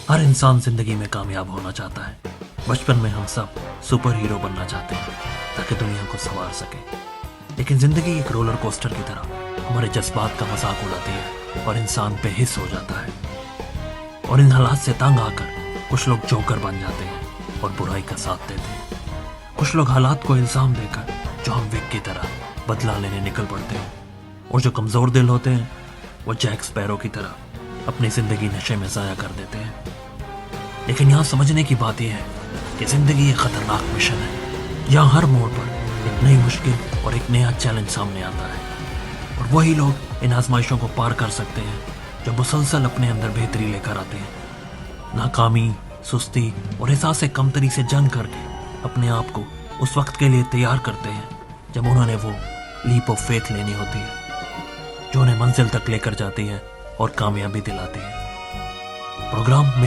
हर इंसान जिंदगी में कामयाब होना चाहता है। बचपन में हम सब सुपर हीरो बनना चाहते हैं ताकि दुनिया को संवार सके, लेकिन जिंदगी एक रोलर कोस्टर की तरह हमारे जज्बात का मजाक उड़ाती है और इंसान बेहिस हो जाता है। और इन हालात से तंग आकर कुछ लोग जोकर बन जाते हैं और बुराई का साथ देते हैं। कुछ लोग हालात को इल्जाम देकर जॉन विक की तरह बदला लेने निकल पड़ते हैं, और जो कमजोर दिल होते हैं वो जैक स्पैरो की तरह अपनी जिंदगी नशे में जाया कर देते हैं। लेकिन यहाँ समझने की बात यह है कि जिंदगी एक खतरनाक मिशन है। यहाँ हर मोड़ पर एक नई मुश्किल और एक नया चैलेंज सामने आता है, और वही लोग इन आजमाइशों को पार कर सकते हैं जो मुसलसल अपने अंदर बेहतरी लेकर आते हैं। नाकामी, सुस्ती और एहसास कमतरी से जंग करके अपने आप को उस वक्त के लिए तैयार करते हैं जब उन्होंने वो लीप ऑफ फेथ लेनी होती है जो उन्हें मंजिल तक लेकर जाती है और कामयाबी दिलाती है। Programme mission